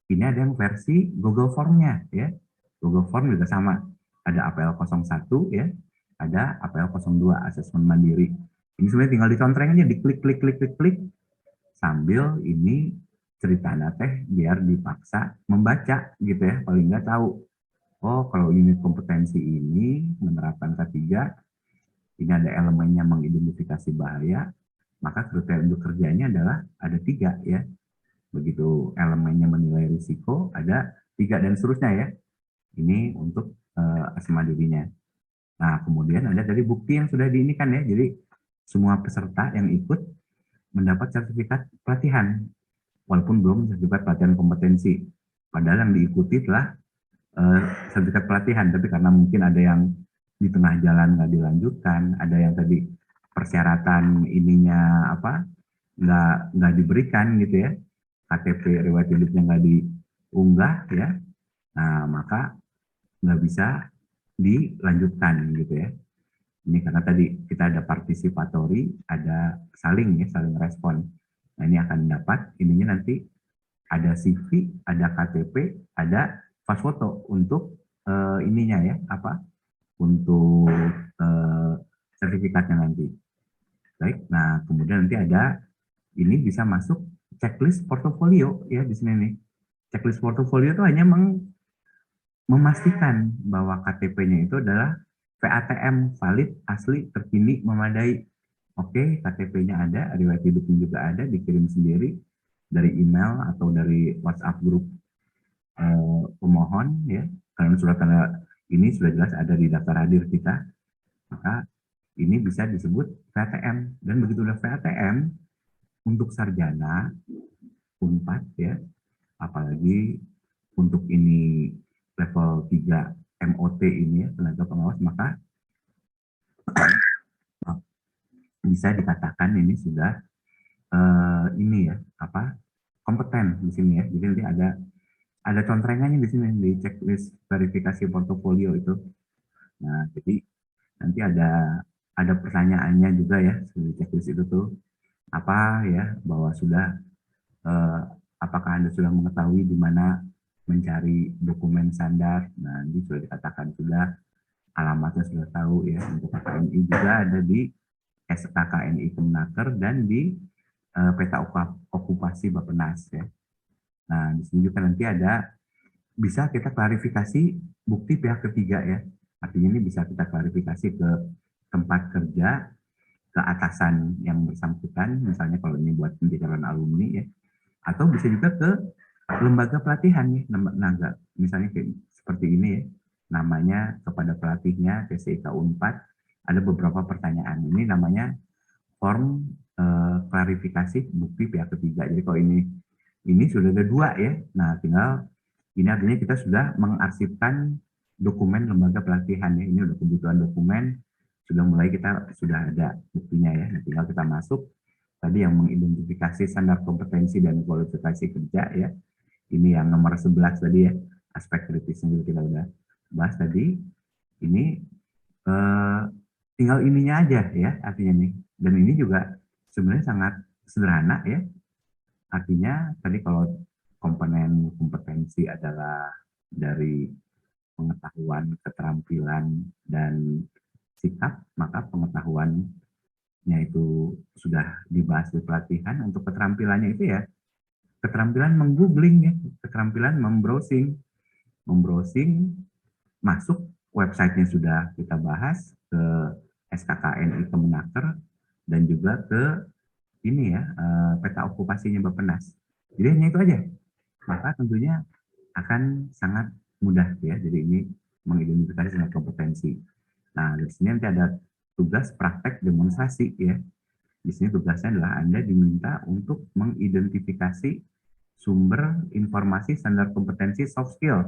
Ini ada yang versi Google Form-nya ya. Google Form juga sama. Ada APL 01 ya, ada APL 02 asesmen mandiri. Ini sebenarnya tinggal dicontreng aja, diklik klik klik klik klik sambil ini cerita Anda teh biar dipaksa membaca gitu ya, paling nggak tahu. Oh, kalau unit kompetensi ini menerapkan K3, ini ada elemennya mengidentifikasi bahaya, maka kriteria untuk kerjanya adalah ada 3 ya. Begitu elemennya menilai risiko, ada 3 dan seterusnya ya. Ini untuk asesmen dirinya. Nah, kemudian ada dari bukti yang sudah diinikan ya. Jadi semua peserta yang ikut mendapat sertifikat pelatihan, walaupun belum sertifikat pelatihan kompetensi. Padahal yang diikuti telah sertifikat pelatihan, tapi karena mungkin ada yang di tengah jalan nggak dilanjutkan, ada yang tadi persyaratan ininya apa nggak diberikan gitu ya, KTP riwayat hidupnya nggak diunggah ya, nah maka nggak bisa dilanjutkan gitu ya. Ini karena tadi kita ada participatory, ada saling ya, saling respon. Nah ini akan dapat ininya nanti ada CV, ada KTP, ada pas foto untuk ininya ya, apa untuk sertifikatnya nanti. Baik, nah kemudian nanti ada ini bisa masuk checklist portofolio ya di sini nih. Checklist portofolio itu hanya memastikan bahwa KTP-nya itu adalah PATM valid, asli, terkini, memadai. Oke, KTP-nya ada, riwayat hidupnya juga ada, dikirim sendiri dari email atau dari WhatsApp grup pemohon ya. Karena surat tanda ini sudah jelas ada di daftar hadir kita, maka ini bisa disebut VTM. Dan begitu udah VTM untuk sarjana Unpad ya, apalagi untuk ini level 3 MOT ini ya, tenaga pengawas, maka bisa dikatakan ini sudah ini ya, apa kompeten di sini ya. Jadi nanti ada contrengannya di sini di checklist verifikasi portofolio itu. Nah, jadi nanti ada pertanyaannya juga ya di checklist itu tuh apa ya, bahwa sudah apakah Anda sudah mengetahui di mana mencari dokumen standar. Nah, ini sudah dikatakan sudah, alamatnya sudah tahu ya. Untuk KKNI juga ada di SKKNI Kemenaker dan di peta okupasi Bappenas ya. Nah, di sini juga nanti ada bisa kita klarifikasi bukti pihak ketiga ya. Artinya ini bisa kita klarifikasi ke tempat kerja, ke atasan yang bersangkutan, misalnya kalau ini buat calon alumni ya, atau bisa juga ke lembaga pelatihan nih, lembaga misalnya kayak seperti ini ya, namanya kepada pelatihnya TCIK Unpad, ada beberapa pertanyaan. Ini namanya form klarifikasi bukti pihak ketiga. Jadi kalau ini sudah ada 2 ya. Nah, tinggal ini artinya kita sudah mengarsipkan dokumen lembaga pelatihan ya. Ini udah kebutuhan dokumen, sudah mulai kita sudah ada buktinya ya. Nah, tinggal kita masuk tadi yang mengidentifikasi standar kompetensi dan kualifikasi kerja ya. Ini yang nomor 11 tadi ya, aspek kritis yang kita udah bahas tadi. Ini eh, tinggal ininya aja ya artinya nih. Dan ini juga sebenarnya sangat sederhana ya. Artinya tadi kalau komponen kompetensi adalah dari pengetahuan, keterampilan, dan sikap, maka pengetahuannya itu sudah dibahas di pelatihan. Untuk keterampilannya itu ya, keterampilan menggoogling ya, keterampilan membrowsing, masuk websitenya sudah kita bahas, ke SKKNI Kemenaker, dan juga ke ini ya, peta okupasinya Bappenas. Jadi hanya itu aja. Maka tentunya akan sangat mudah ya. Jadi ini mengidentifikasi dengan kompetensi. Nah, di sini nanti ada tugas praktek demonstrasi ya. Di sini tugasnya adalah Anda diminta untuk mengidentifikasi sumber informasi standar kompetensi soft skill.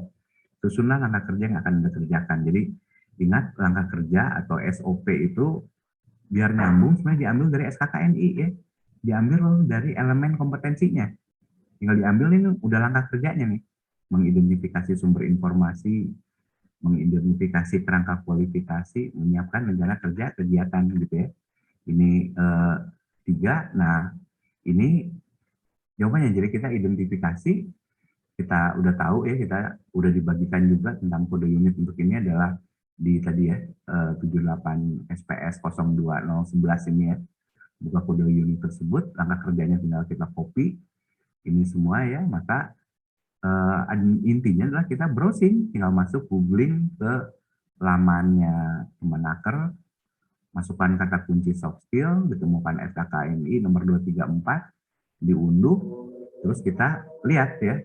Susunan langkah kerja yang akan Anda kerjakan. Jadi ingat, langkah kerja atau SOP itu biar nyambung sebenarnya diambil dari SKKNI ya. Diambil dari elemen kompetensinya. Tinggal diambil ini udah langkah kerjanya nih. Mengidentifikasi sumber informasi, mengidentifikasi kerangka kualifikasi, menyiapkan rencana kerja kegiatan gitu ya. Ini 3. Nah, ini jawabannya. Jadi kita identifikasi kita udah tahu ya, kita udah dibagikan juga tentang kode unit untuk ini adalah di tadi ya 78 SPS 02011 ini ya. Buka kode unit tersebut, langkah kerjanya tinggal kita copy ini semua ya, maka intinya adalah kita browsing, tinggal masuk googling ke lamannya Kemenaker, masukkan kata kunci soft skill, ditemukan SKKNI nomor 234, diunduh, terus kita lihat ya.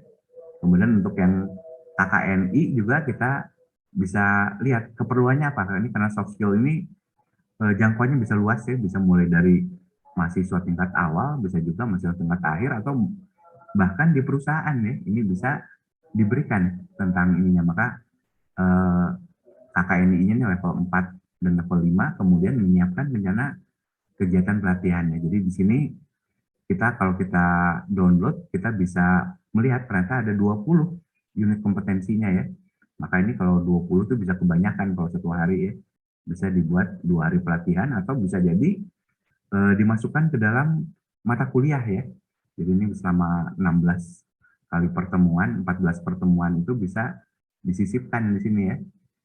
Kemudian untuk yang KKNI juga kita bisa lihat keperluannya apa. Ini karena soft skill ini jangkauannya bisa luas ya, bisa mulai dari mahasiswa tingkat awal, bisa juga mahasiswa tingkat akhir, atau bahkan di perusahaan ya, ini bisa diberikan tentang ininya. Maka KKNI-nya ini level 4 dan level 5, kemudian menyiapkan rencana kegiatan pelatihannya. Jadi di sini kita kalau kita download, kita bisa melihat ternyata ada 20 unit kompetensinya ya. Maka ini kalau 20 itu bisa kebanyakan kalau satu hari ya. Bisa dibuat 2 hari pelatihan atau bisa jadi dimasukkan ke dalam mata kuliah ya. Jadi ini selama 16 kali pertemuan, 14 pertemuan itu bisa disisipkan di sini ya.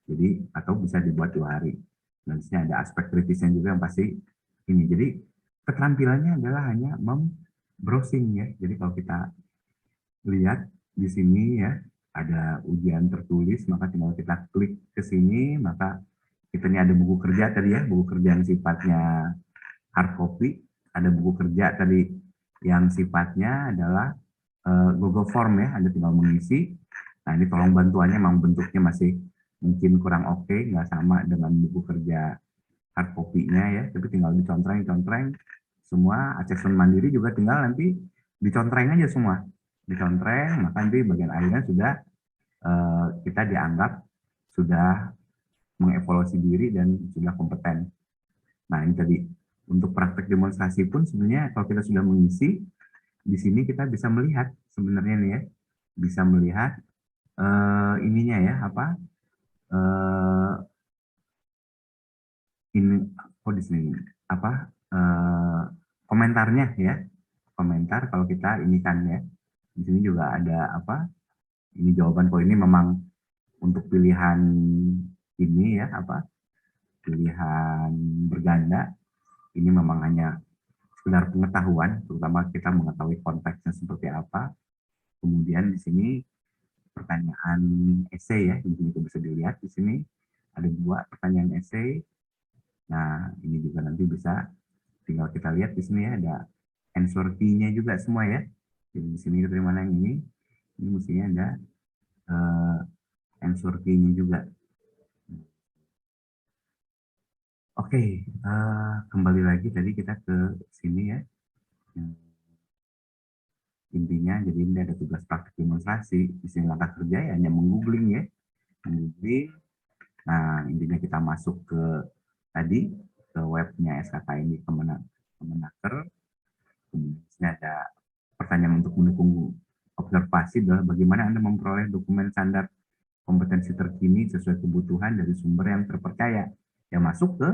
Jadi atau bisa dibuat 2 hari. Dan di sini ada aspek kritisnya juga yang pasti ini. Jadi keterampilannya adalah hanya browsing ya. Jadi kalau kita lihat di sini ya, ada ujian tertulis, maka tinggal kita klik ke sini, maka kita ini ada buku kerja tadi ya, buku kerja yang sifatnya hard copy, ada buku kerja tadi yang sifatnya adalah Google Form ya, Anda tinggal mengisi. Nah ini tolong bantuannya, memang bentuknya masih mungkin kurang oke, nggak sama dengan buku kerja hard copy-nya ya, tapi tinggal dicontreng, semua asesmen mandiri juga tinggal nanti dicontreng aja semua, dicontreng, maka nanti bagian akhirnya sudah kita dianggap sudah mengevaluasi diri dan sudah kompeten. Nah ini tadi untuk praktek demonstrasi pun sebenarnya kalau kita sudah mengisi di sini kita bisa melihat sebenarnya nih ya, bisa melihat ininya ya apa ini di sini apa komentarnya ya, komentar kalau kita ini kan ya, di sini juga ada apa, ini jawaban kalau ini memang untuk pilihan ini ya apa, pilihan berganda, ini memang hanya sekedar pengetahuan, terutama kita mengetahui konteksnya seperti apa. Kemudian di sini pertanyaan esai ya, di sini bisa dilihat di sini ada 2 pertanyaan esai. Nah ini juga nanti bisa tinggal kita lihat di sini ya, ada answer key-nya juga semua ya. Jadi di sini dari mana yang ini mestinya ada answer key-nya juga. Oke, kembali lagi tadi kita ke sini ya. Intinya jadi ini ada tugas praktik demonstrasi. Di sini langkah kerja ya hanya menggoogling ya, menggoogling. Nah intinya kita masuk ke tadi ke webnya SKKNI Kemenaker. Kemudian ada pertanyaan untuk mendukung observasi adalah bagaimana Anda memperoleh dokumen standar kompetensi terkini sesuai kebutuhan dari sumber yang terpercaya. Yang masuk ke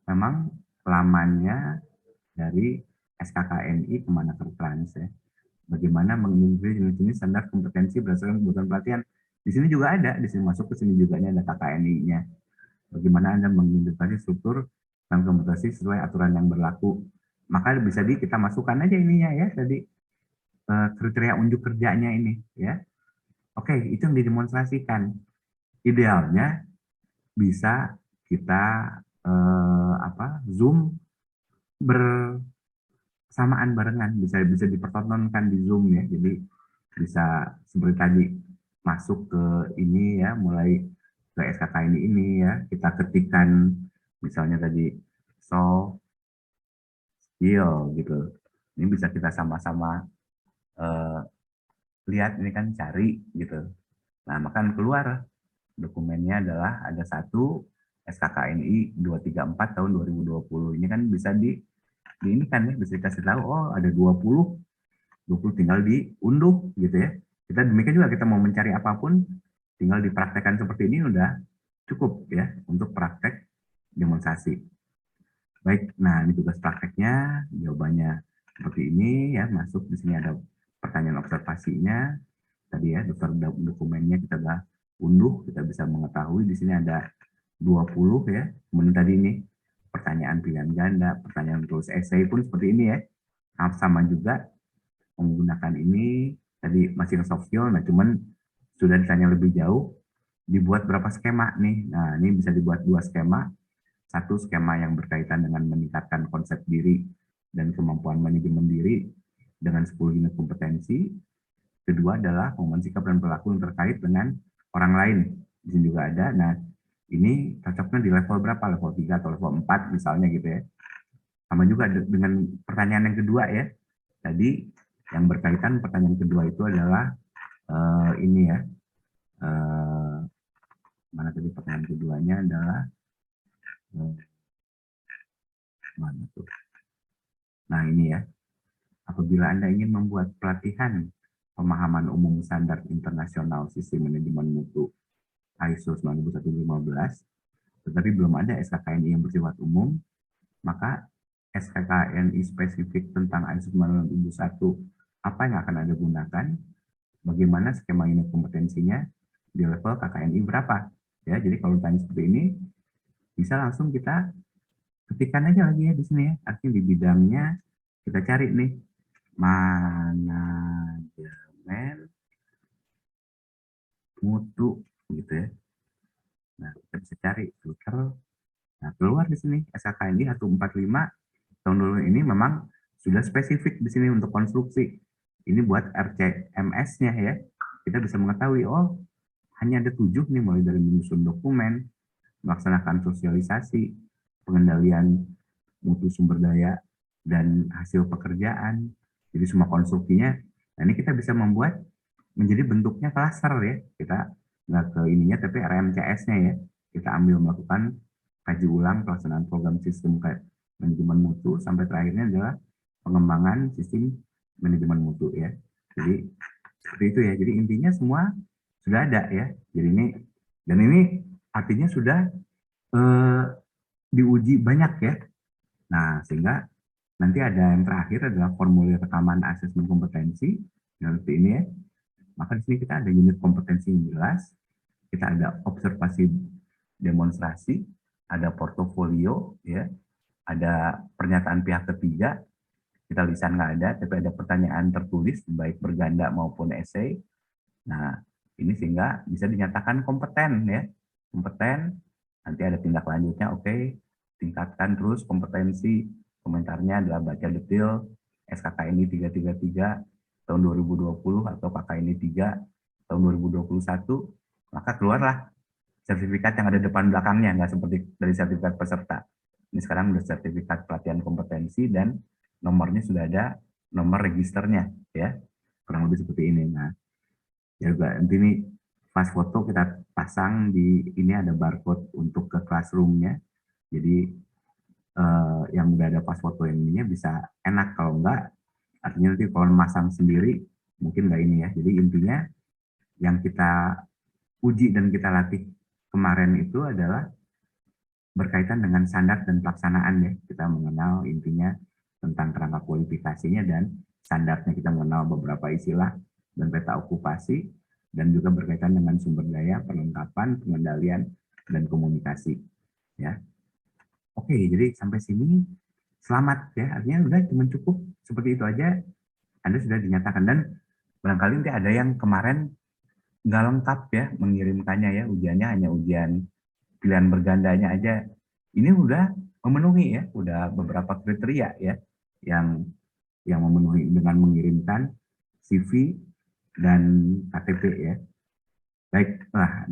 memang lamannya dari SKKNI Kemenaker Trans ya. Bagaimana mengintegrasi jenis-jenis standar kompetensi berdasarkan kebutuhan pelatihan. Di sini juga ada, di sini masuk ke sini juga ada KKNI-nya. Bagaimana Anda mengintegrasi struktur dan kompetensi sesuai aturan yang berlaku. Maka bisa kita masukkan aja ininya ya tadi kriteria unjuk kerjanya ini ya. Oke, itu yang didemonstrasikan. Idealnya bisa kita Zoom bersamaan barengan, bisa dipertontonkan di Zoom ya. Jadi bisa seperti tadi masuk ke ini ya, mulai ke SKK ini ya, kita ketikkan misalnya tadi soft skill gitu. Ini bisa kita sama-sama lihat ini kan cari gitu. Nah, maka keluar dokumennya adalah ada satu SKKNI 234 tahun 2020. Ini kan bisa ini kan ya, bisa dikasih tahu, oh ada 20 tinggal diunduh gitu ya. Kita demikian juga kita mau mencari apapun, tinggal dipraktekkan seperti ini udah cukup ya untuk praktek demonstrasi. Baik, nah ini tugas prakteknya, jawabannya seperti ini ya, masuk di sini ada pertanyaan observasinya. tadi ya, daftar dokumennya kita udah unduh, kita bisa mengetahui di sini ada 20 ya. Kemudian tadi ini pertanyaan pilihan ganda, pertanyaan tulis esai pun seperti ini ya. Sama juga menggunakan ini tadi masih soft skill, nah cuman sudah ditanya lebih jauh, dibuat berapa skema nih. Nah, ini bisa dibuat 2 skema. Satu skema yang berkaitan dengan meningkatkan konsep diri dan kemampuan manajemen diri dengan 10 unit kompetensi. Kedua adalah pengembangan sikap dan perilaku yang terkait dengan orang lain. Di sini juga ada. Nah, ini cocoknya di level berapa? Level 3 atau level 4 misalnya gitu ya. Sama juga dengan pertanyaan yang kedua ya. Tadi yang berkaitan pertanyaan kedua itu adalah ini ya. Mana tadi pertanyaan keduanya adalah mana tuh? Nah, ini ya. Apabila Anda ingin membuat pelatihan pemahaman umum standar internasional sistem manajemen mutu ISO 9115, tetapi belum ada SKKNI yang bersifat umum, maka SKKNI spesifik tentang ISO 9001 apa yang akan Anda gunakan, bagaimana skema unit kompetensinya, di level KKNI berapa. Ya, jadi kalau ditanya seperti ini, bisa langsung kita ketikkan aja lagi ya di sini ya. Artinya di bidangnya kita cari nih, manajemen mutu gitu ya. Nah, kita bisa cari filter. Nah, keluar di sini SKKNI 145 tahun dulu ini memang sudah spesifik di sini untuk konstruksi. Ini buat RCMS-nya ya. Kita bisa mengetahui, oh hanya ada 7 nih, mulai dari menyusun dokumen, melaksanakan sosialisasi, pengendalian mutu sumber daya, dan hasil pekerjaan. Jadi semua konstruksinya, nah ini kita bisa membuat menjadi bentuknya klaster ya. Kita nggak ke ininya, tapi RMCS-nya ya. Kita ambil melakukan kaji ulang pelaksanaan program sistem manajemen mutu, sampai terakhirnya adalah pengembangan sistem manajemen mutu ya. Jadi seperti itu ya. Jadi intinya semua sudah ada ya. Jadi ini, dan ini artinya sudah diuji banyak ya. Nah, sehingga nanti ada yang terakhir adalah formulir rekaman asesmen kompetensi seperti ini ya. Maka di sini kita ada unit kompetensi yang jelas, kita ada observasi demonstrasi, ada portofolio ya, ada pernyataan pihak ketiga, kita lisan nggak ada, tapi ada pertanyaan tertulis baik berganda maupun esai. Nah, ini sehingga bisa dinyatakan kompeten ya, kompeten. Nanti ada tindak lanjutnya, oke, tingkatkan terus kompetensi. Komentarnya adalah baca detail SKKNI 333 tahun 2020 atau KKNI 3 tahun 2021, maka keluarlah sertifikat yang ada depan belakangnya, nggak seperti dari sertifikat peserta. Ini sekarang sudah sertifikat pelatihan kompetensi dan nomornya sudah ada nomor registernya ya, kurang lebih seperti ini. Nah, ya juga nanti ini pas foto kita pasang di ini, ada barcode untuk ke classroom-nya. Jadi yang udah ada pas foto yang ininya bisa enak, kalau enggak artinya nanti kalau masang sendiri mungkin nggak ini ya. Jadi intinya yang kita uji dan kita latih kemarin itu adalah berkaitan dengan standar dan pelaksanaan ya. Kita mengenal intinya tentang kerangka kualifikasinya dan standarnya, kita mengenal beberapa istilah dan peta okupasi, dan juga berkaitan dengan sumber daya, perlengkapan, pengendalian, dan komunikasi ya. Oke, jadi sampai sini selamat ya, artinya udah cuma cukup seperti itu aja, Anda sudah dinyatakan. Dan barangkali nanti ada yang kemarin nggak lengkap ya mengirimkannya ya, ujiannya hanya ujian pilihan bergandanya aja. Ini udah memenuhi ya, udah beberapa kriteria ya yang memenuhi dengan mengirimkan CV dan KTP ya. Baiklah.